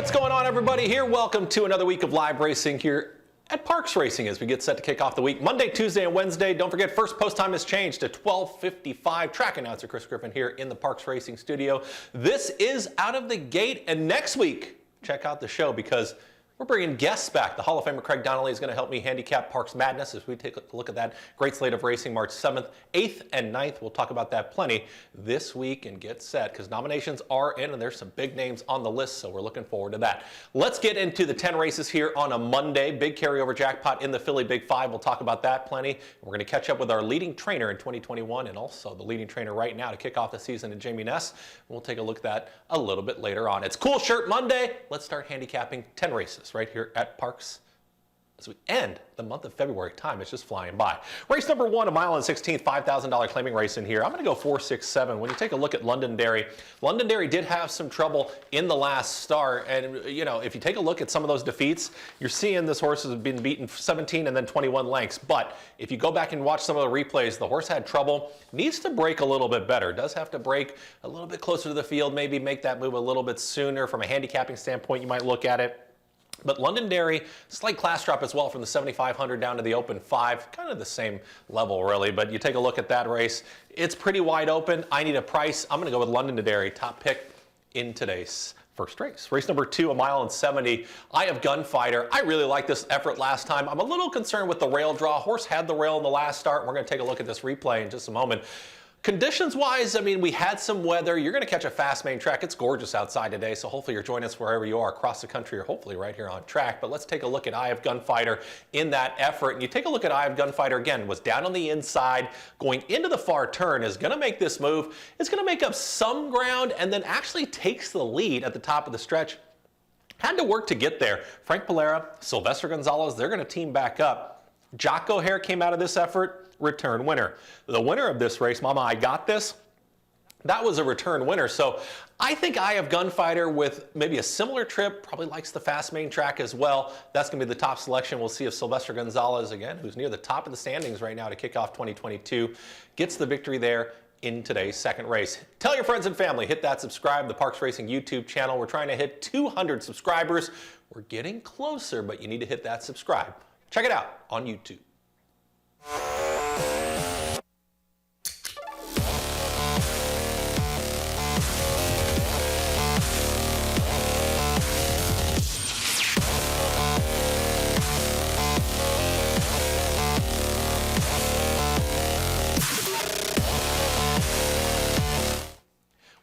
What's going on, everybody? Here, welcome to another week of live racing here at Parks Racing as we get set to kick off the week. Monday, Tuesday, and Wednesday. Don't forget, first post time has changed to 12:55. Track announcer Chris Griffin here in the Parks Racing studio. This is out of the gate, and next week, check out the show because we're bringing guests back. The Hall of Famer Craig Donnelly is going to help me handicap Parks Madness as we take a look at that great slate of racing March 7th, 8th, and 9th. We'll talk about that plenty this week and get set because nominations are in and there's some big names on the list, so we're looking forward to that. Let's get into the 10 races here on a Monday. Big carryover jackpot in the Philly Big Five. We'll talk about that plenty. We're going to catch up with our leading trainer in 2021 and also the leading trainer right now to kick off the season in Jamie Ness. We'll take a look at that a little bit later on. It's Cool Shirt Monday. Let's start handicapping 10 races right here at Parks as we end the month of February. Time is just flying by. Race number 1, a mile and 16th, $5,000 claiming race in here. I'm going to go 4, 6, 7. When you take a look at Londonderry did have some trouble in the last start. And, you know, if you take a look at some of those defeats, you're seeing this horse has been beaten 17 and then 21 lengths. But if you go back and watch some of the replays, the horse had trouble, needs to break a little bit better, does have to break a little bit closer to the field, maybe make that move a little bit sooner. From a handicapping standpoint, you might look at it. But Londonderry, slight class drop as well from the 7,500 down to the open 5, kind of the same level really, but you take a look at that race, it's pretty wide open. I need a price. I'm going to go with Londonderry, top pick in today's first race. Race number 2, a mile and 70. I have Gunfighter. I really liked this effort last time. I'm a little concerned with the rail draw. Horse had the rail in the last start. We're going to take a look at this replay in just a moment. Conditions-wise, I mean, we had some weather. You're going to catch a fast main track. It's gorgeous outside today, so hopefully you're joining us wherever you are across the country or hopefully right here on track. But let's take a look at Eye of Gunfighter in that effort. And you take a look at Eye of Gunfighter again, was down on the inside, going into the far turn, is going to make this move. It's going to make up some ground and then actually takes the lead at the top of the stretch. Had to work to get there. Frank Polera, Sylvester Gonzalez, they're going to team back up. Jock O'Hare came out of this effort. Return winner. The winner of this race, Mama, I Got This, that was a return winner. So I think Eye of Gunfighter with maybe a similar trip, probably likes the fast main track as well. That's going to be the top selection. We'll see if Sylvester Gonzalez, again, who's near the top of the standings right now to kick off 2022, gets the victory there in today's second race. Tell your friends and family, hit that subscribe, the Parks Racing YouTube channel. We're trying to hit 200 subscribers. We're getting closer, but you need to hit that subscribe. Check it out on YouTube.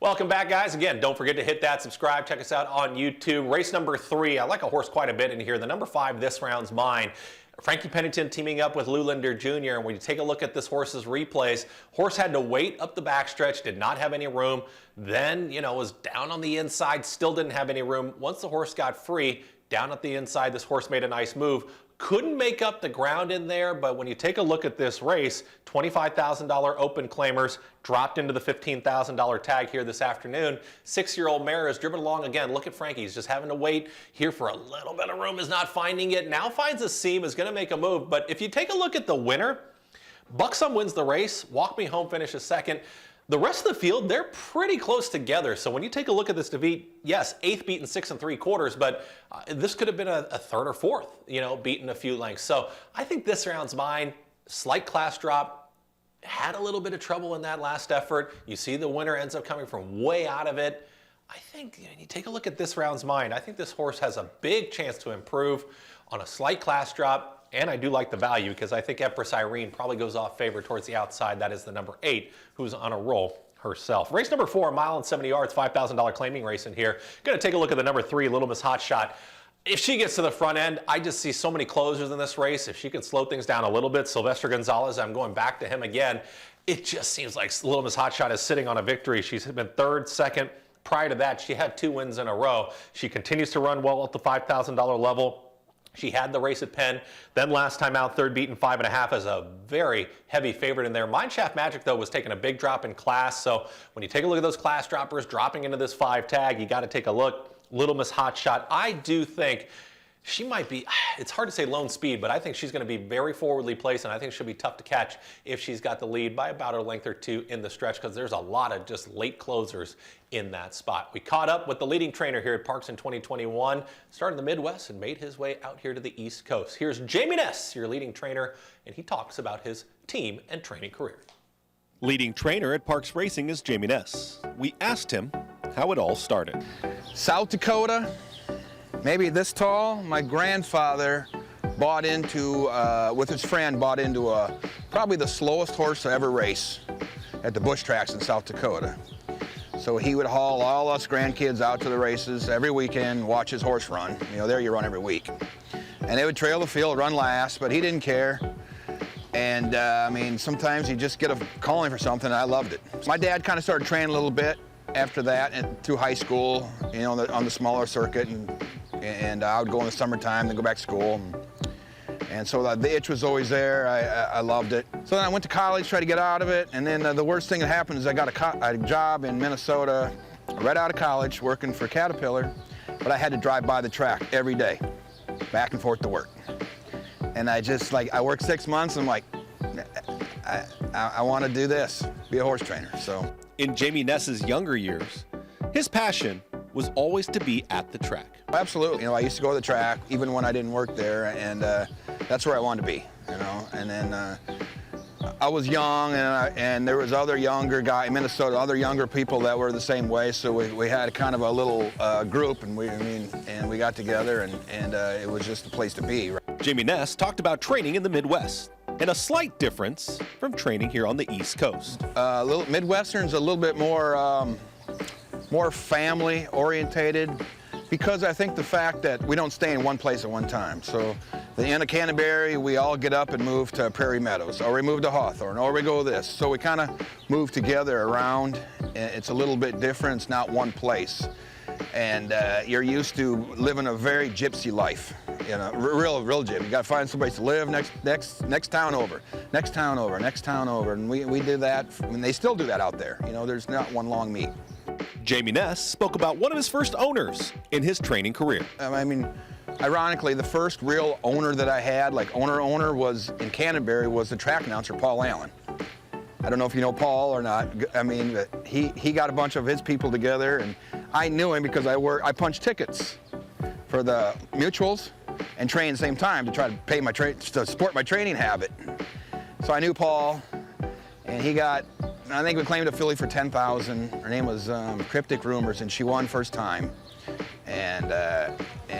Welcome back, guys. Again, don't forget to hit that subscribe. Check us out on YouTube. Race number 3. I like a horse quite a bit in here. The number 5, This Round's Mine. Frankie Pennington teaming up with Lou Linder Jr. And when you take a look at this horse's replays, horse had to wait up the backstretch, did not have any room. Then, you know, was down on the inside, still didn't have any room. Once the horse got free, down at the inside, this horse made a nice move. Couldn't make up the ground in there, but when you take a look at this race, $25,000 open claimers dropped into the $15,000 tag here this afternoon. 6-year-old mare is driven along again. Look at Frankie. He's just having to wait here for a little bit of room, is not finding it. Now finds a seam, is going to make a move. But if you take a look at the winner, Buxom wins the race. Walk Me Home finishes second. The rest of the field, they're pretty close together. So when you take a look at this defeat, yes, 8th beaten 6 3/4, but this could have been a 3rd or 4th, you know, beaten a few lengths. So I think This Round's Mine, slight class drop, had a little bit of trouble in that last effort. You see the winner ends up coming from way out of it. I think, you know, you take a look at This Round's Mine, I think this horse has a big chance to improve on a slight class drop. And I do like the value because I think Empress Irene probably goes off favor towards the outside. That is the number 8, who's on a roll herself. Race number 4, a mile and 70 yards, $5,000 claiming race in here. Going to take a look at the number 3, Little Miss Hotshot. If she gets to the front end, I just see so many closers in this race. If she can slow things down a little bit, Sylvester Gonzalez, I'm going back to him again. It just seems like Little Miss Hotshot is sitting on a victory. She's been 3rd, 2nd. Prior to that, she had 2 wins in a row. She continues to run well at the $5,000 level. She had the race at Penn, then last time out, 3rd beaten 5.5 as a very heavy favorite in there. Mineshaft Magic, though, was taking a big drop in class. So when you take a look at those class droppers dropping into this 5 tag, you got to take a look. Little Miss Hotshot, I do think she might be, it's hard to say lone speed, but I think she's going to be very forwardly placed, and I think she'll be tough to catch if she's got the lead by about a length or two in the stretch, because there's a lot of just late closers in that spot. We caught up with the leading trainer here at Parks in 2021, started in the Midwest and made his way out here to the East Coast. Here's Jamie Ness, your leading trainer, and he talks about his team and training career. Leading trainer at Parks Racing is Jamie Ness. We asked him how it all started. South Dakota, maybe this tall. My grandfather bought into, with his friend, bought into probably the slowest horse to ever race at the bush tracks in South Dakota. So he would haul all us grandkids out to the races every weekend, watch his horse run. You know, there you run every week. And they would trail the field, run last, but he didn't care. And I mean, sometimes he'd just get a calling for something, and I loved it. My dad kind of started training a little bit after that and through high school, you know, on the smaller circuit, and I would go in the summertime, then go back to school. And so the itch was always there. I loved it. So then I went to college, tried to get out of it, and then the worst thing that happened is I got a job in Minnesota right out of college working for Caterpillar, but I had to drive by the track every day, back and forth to work. And I just, like, I worked 6 months, and I'm like, I want to do this, be a horse trainer, so. In Jamie Ness's younger years, his passion was always to be at the track. Absolutely. You know, I used to go to the track even when I didn't work there, and that's where I wanted to be, you know. And then I was young, and there was other younger guys in Minnesota, other younger people that were the same way. So we had kind of a little group, and we got together, and it was just a place to be. Jamie Ness talked about training in the Midwest, and a slight difference from training here on the East Coast. Midwestern's a little bit more family orientated, because I think the fact that we don't stay in one place at one time. So the end of Canterbury, we all get up and move to Prairie Meadows, or we move to Hawthorne, or we go this. So we kind of move together around. It's a little bit different. It's not one place. And you're used to living a very gypsy life, you know, real gypsy. You got to find someplace to live next town over, next town over, next town over. And we did that, and they still do that out there. You know, there's not one long meet. Jamie Ness spoke about one of his first owners in his training career. I mean, ironically, the first real owner that I had, like owner was in Canterbury, was the track announcer, Paul Allen. I don't know if you know Paul or not. I mean, he got a bunch of his people together, and I knew him because I punched tickets for the mutuals and trained at the same time to try to pay to support my training habit. So I knew Paul, and he got, I think we claimed a filly for $10,000. Her name was Cryptic Rumors, and she won first time. And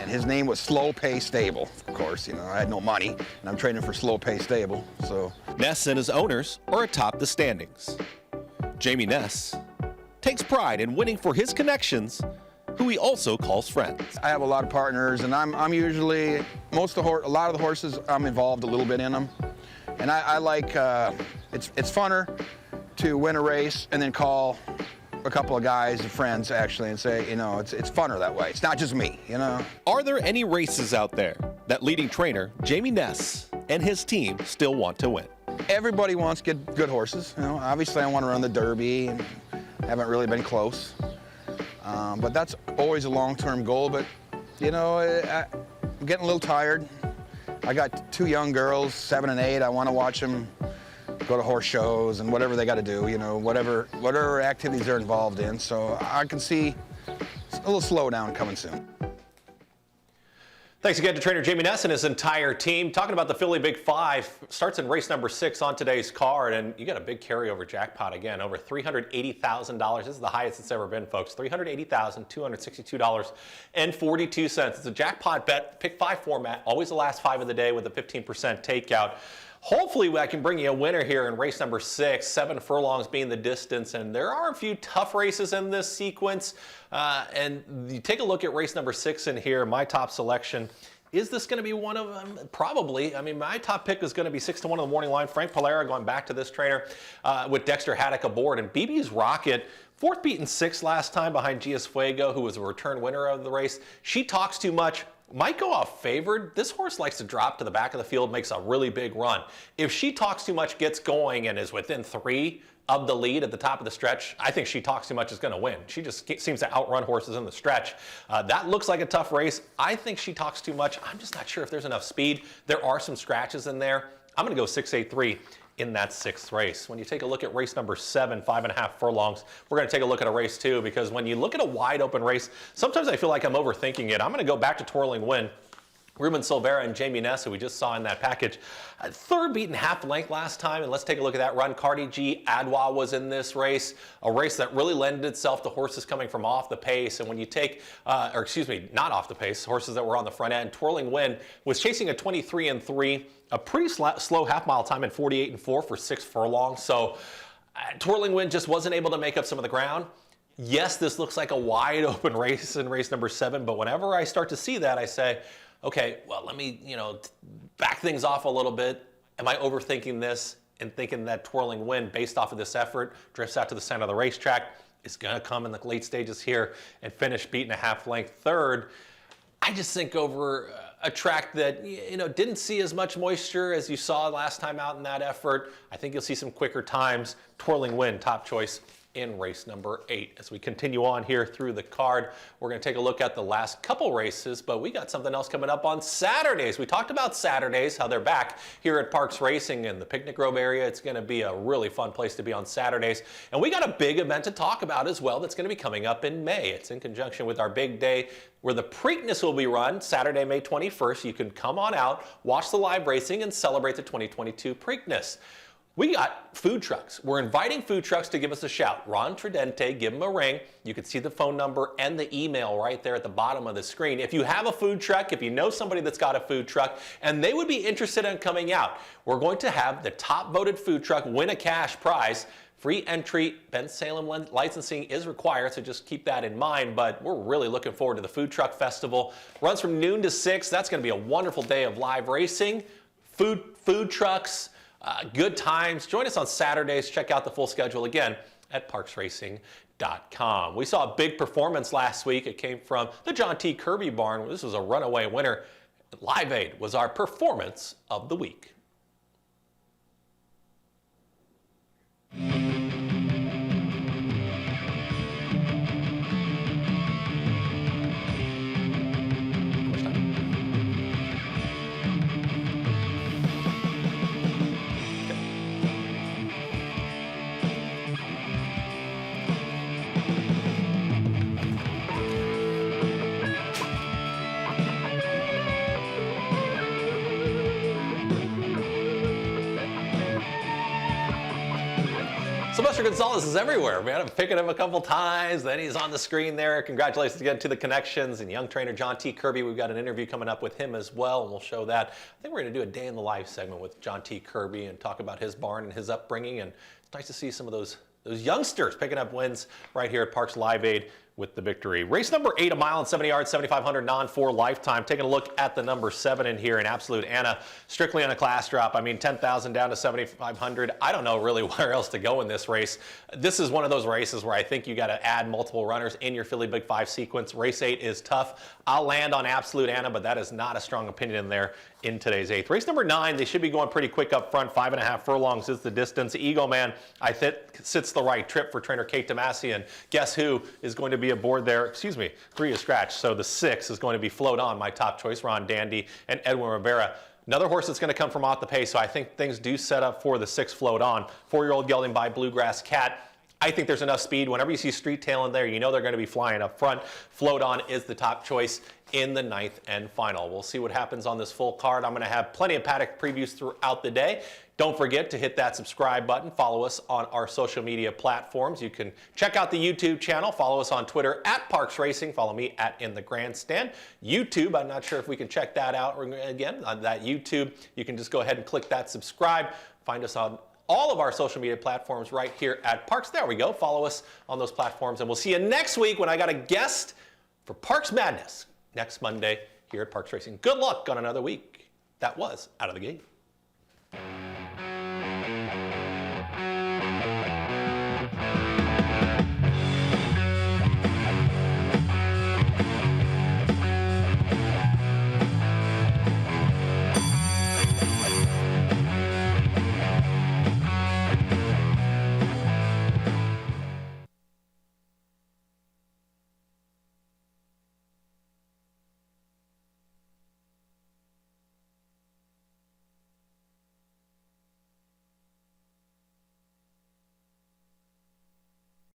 his name was Slow Pay Stable. Of course, you know, I had no money, and I'm training for Slow Pay Stable. So Ness and his owners are atop the standings. Jamie Ness takes pride in winning for his connections, who he also calls friends. I have a lot of partners, and I'm usually a lot of the horses I'm involved a little bit in them, and I like it's funner to win a race and then call a couple of guys, friends actually, and say, you know, it's funner that way. It's not just me, you know. Are there any races out there that leading trainer Jamie Ness and his team still want to win? Everybody wants to get good horses. You know, obviously I want to run the Derby, and haven't really been close. But that's always a long-term goal. But you know, I'm getting a little tired. I got two young girls, 7 and 8. I want to watch them go to horse shows and whatever they got to do, you know, whatever activities they're involved in. So I can see a little slowdown coming soon. Thanks again to trainer Jamie Ness and his entire team. Talking about the Philly Big Five, starts in race number 6 on today's card, and you got a big carryover jackpot again, over $380,000. This is the highest it's ever been, folks. $380,262.42. It's a jackpot bet, pick 5 format, always the last 5 of the day with a 15% takeout. Hopefully I can bring you a winner here in race number 6, 7 furlongs being the distance, and there are a few tough races in this sequence. And you take a look at race number 6 in here, my top selection. Is this going to be one of them? Probably. I mean, my top pick is going to be 6-1 on the morning line. Frank Polera going back to this trainer with Dexter Haddock aboard. And BB's Rocket, 4th beaten 6th last time behind Gias Fuego, who was a return winner of the race. She talks too much. Might go off favored. This horse likes to drop to the back of the field, makes a really big run. If She Talks Too Much gets going and is within 3 of the lead at the top of the stretch. I think She Talks Too Much is going to win. She just seems to outrun horses in the stretch. That looks like a tough race. I think She Talks Too Much. I'm just not sure if there's enough speed. There are some scratches in there. I'm going to go 6-8-3 in that 6th race. When you take a look at race number 7, 5.5 furlongs, we're going to take a look at a race 2, because when you look at a wide open race, sometimes I feel like I'm overthinking it. I'm going to go back to Twirling Wind. Ruben Silvera and Jamie Ness, who we just saw in that package. Third beaten half length last time, and let's take a look at that run. Cardi G Adwa was in this race, a race that really lended itself to horses coming from off the pace. And when you take, not off the pace, horses that were on the front end, Twirling Wind was chasing a 23-3, a pretty slow half mile time in 48-4 for 6 furlongs. So Twirling Wind just wasn't able to make up some of the ground. Yes, this looks like a wide open race in race number 7, but whenever I start to see that, I say, okay, well, let me, back things off a little bit. Am I overthinking this and thinking that Twirling Wind, based off of this effort, drifts out to the center of the racetrack, is going to come in the late stages here and finish beating a half length third? I just think over a track that, didn't see as much moisture as you saw last time out in that effort, I think you'll see some quicker times. Twirling Wind, top choice in race number 8. As we continue on here through the card, we're going to take a look at the last couple races, but we got something else coming up on Saturdays. We talked about Saturdays, how they're back here at Parks Racing in the Picnic Grove area. It's going to be a really fun place to be on Saturdays. And we got a big event to talk about as well that's going to be coming up in May. It's in conjunction with our big day where the Preakness will be run Saturday, May 21st. You can come on out, watch the live racing, and celebrate the 2022 Preakness. We got food trucks. We're inviting food trucks to give us a shout. Ron Tridente, give him a ring. You can see the phone number and the email right there at the bottom of the screen. If you have a food truck, if you know somebody that's got a food truck, and they would be interested in coming out, we're going to have the top voted food truck win a cash prize. Free entry, Ben Salem licensing is required, so just keep that in mind. But we're really looking forward to the Food Truck Festival. Runs from noon to 6. That's going to be a wonderful day of live racing, food trucks, good times. Join us on Saturdays. Check out the full schedule again at parksracing.com. We saw a big performance last week. It came from the John T. Kirby barn. This was a runaway winner. Live Aid was our performance of the week. Sylvester Gonzalez is everywhere, man. I'm picking him a couple times, then he's on the screen there. Congratulations again to the Connections and young trainer John T. Kirby. We've got an interview coming up with him as well, and we'll show that. I think we're going to do a day in the life segment with John T. Kirby and talk about his barn and his upbringing, and it's nice to see some of those youngsters picking up wins right here at Parks Live Aid with the victory. Race number 8, a mile and 70 yards, 7,500 non-4 lifetime. Taking a look at the number 7 in here in Absolute Anna, strictly on a class drop. I mean, 10,000 down to 7,500. I don't know really where else to go in this race. This is one of those races where I think you got to add multiple runners in your Philly Big 5 sequence. Race 8 is tough. I'll land on Absolute Anna, but that is not a strong opinion in there in today's 8th. Race number 9, they should be going pretty quick up front. 5.5 furlongs is the distance. Eagle Man, I think, sits the right trip for trainer Kate Tomasi, and guess who is going to be aboard there? Excuse me, 3 is scratched. So the 6 is going to be Float On, my top choice, Ron Dandy and Edwin Rivera. Another horse that's going to come from off the pace, so I think things do set up for the 6 Float On. 4-year-old gelding by Bluegrass Cat. I think there's enough speed. Whenever you see street tail in there, you know they're going to be flying up front. Float On is the top choice in the 9th and final. We'll see what happens on this full card. I'm going to have plenty of paddock previews throughout the day. Don't forget to hit that subscribe button. Follow us on our social media platforms. You can check out the YouTube channel. Follow us on Twitter at Parks Racing. Follow me at In the Grandstand. YouTube, I'm not sure if we can check that out again. On that YouTube, you can just go ahead and click that subscribe. Find us on all of our social media platforms right here at Parks. There we go. Follow us on those platforms. And we'll see you next week when I got a guest for Parks Madness next Monday here at Parks Racing. Good luck on another week. That was Out of the Gate.